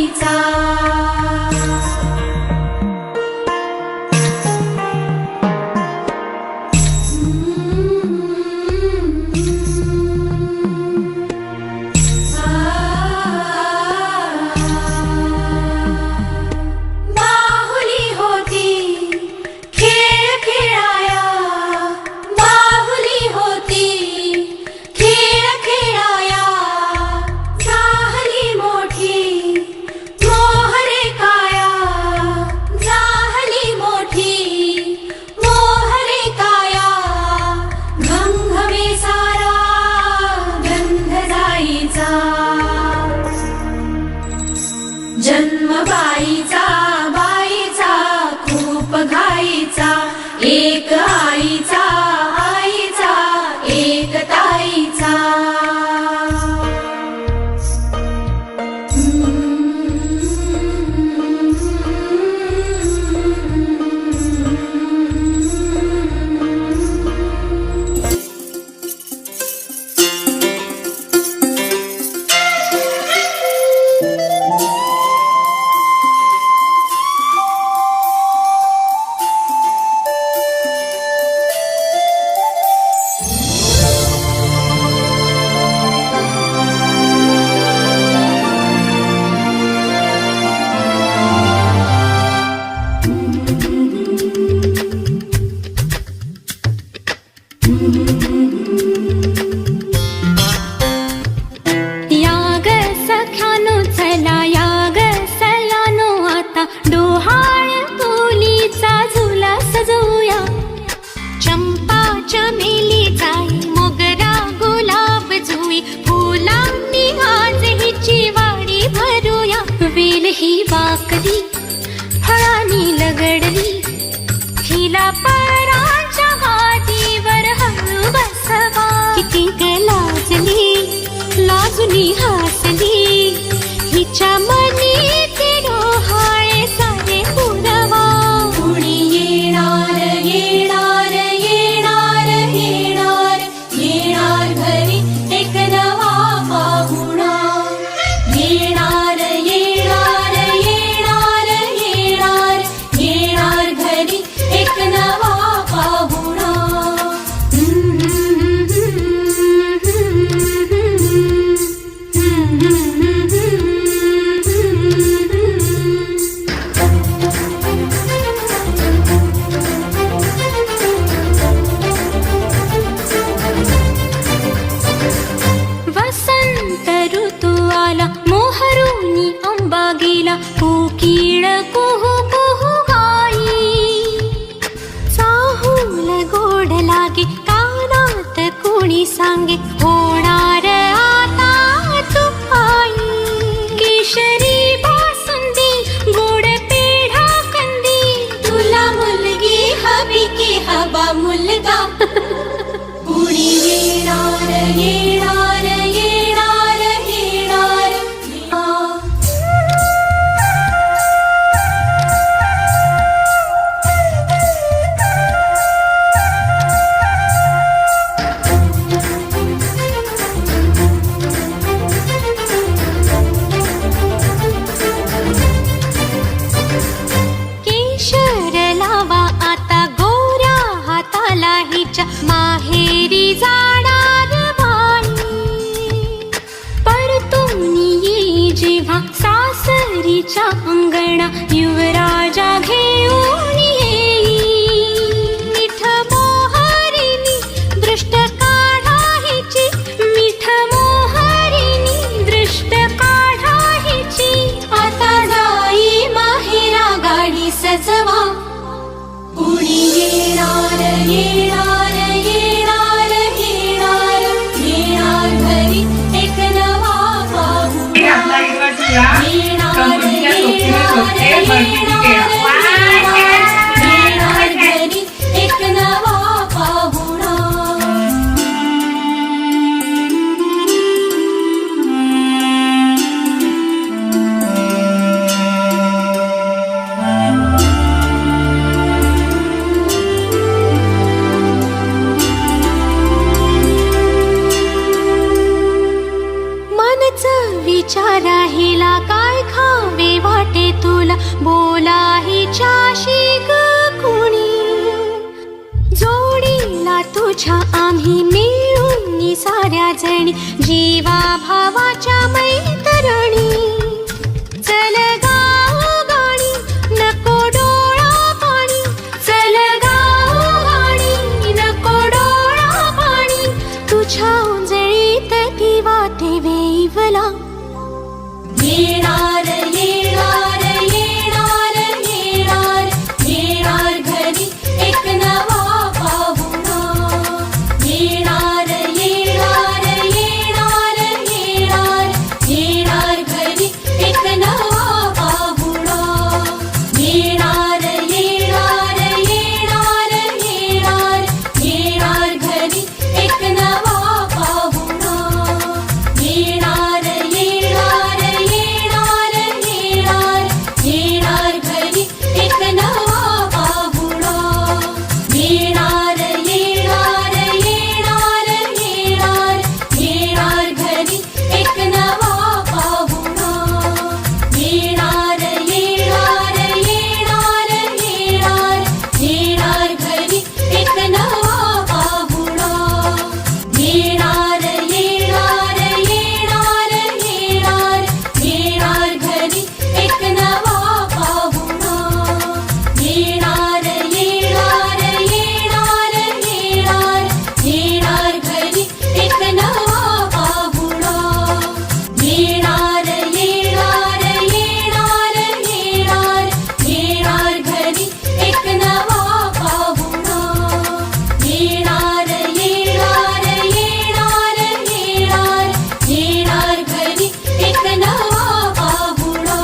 जन्मगाईचा जन्मगाईचा बाईचा खूप घाईचा एक आईचा आईचा एक ताईचा ही वाकली फळांनी लगडली हिला पराच्या गादीवर हळू बसवा किती ग लाजली लाजुनी हसली हिच्या मनी ते डोहाळे सारे पुरवा कुणी येणार येणार येणार येणार येणार घरी एक नवा पाहुणा येणार कोकिळ कुहू कुहू गाई चाहूल गोड लागे कानात कोणी सांगे होणार आता तू आई केशरी बासुंदी गोड पेढा कंदी तुला मुलगी हवी की हवा मुलगा कुणी येणार येणार येणार येणार माहेरी जाणार बाई परतून ये जेव्हा सासरीच्या अंगणा युवराजा घेऊन येई मिठ मोहरीनी दृष्ट काढायची मिठ मोहरीनी दृष्ट काढायची आता जाई माहेरा गाडी सजवा कुणी येणार येणार येणार येणार येणार घरी एक नवा पाहुणा येणार येणार येणार हिला काय खावे वाटे तुला, बोला हिच्याशी ग कुणी. जोडीला तुझ्या आम्ही मिळून साऱ्या जणी, जीवा भावाच्या मैत्रिणी. चल गाव गाणी नको डोळा पाणी, चल गाव गाणी नको डोळा पाणी. तुझ्या उंजळीत ती वाटे वेईवला. येणार येणार येणार येणार येणार घरी एक नवा पाहुणा. येणार येणार येणार येणार येणार घरी एक नवा पाहुणा. येणार येणार येणार येणार येणार घरी एक नवा पाहुणा. येणार येणार येणार येणार येणार घरी एक नवा पाहुणा. येणार येणार येणार येणार येणार घरी एक नवा पाहुणा. येणार येणार येणार येणार येणार घरी एक नवा पाहुणा. येणार येणार येणार येणार येणार घरी एक नवा पाहुणा. येणार येणार येणार येणार येणार घरी एक नवा पाहुणा. येणार येणार येणार येणार येणार घरी एक नवा पाहुणा. येणार येणार येणार येणार येणार घरी एक नवा पाहुणा.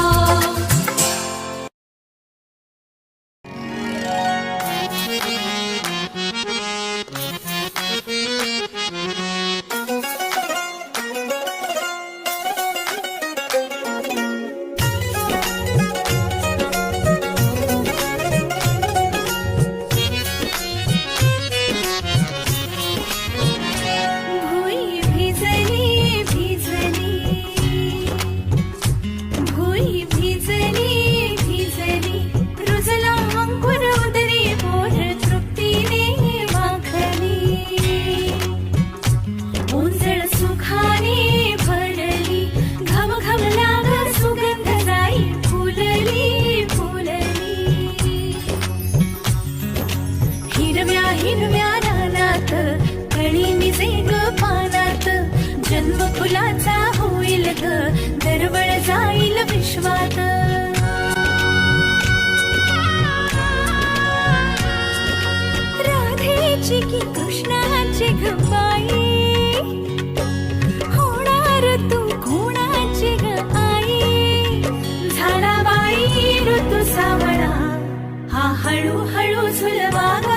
भुई भिजली भिजली, भुई भिजली भिजली. रुजला अंकुर उदरी, बोर तृप्तीने माखली. ओंजळ सुखाने भरली, घम घम लाग सुगंध जाई फुलली फुलली. हिरव्या हिरव्या रानात कळी मिजे ग पानात, जन्म फुलाचा होईल ग, दरवळ जाईल विश्वात. राधेची की कृष्णाची ग बाई, होणार तू कोणाची ग आई. झाला बाई ऋतू सावळा, हा हळू हळू झुलवा ग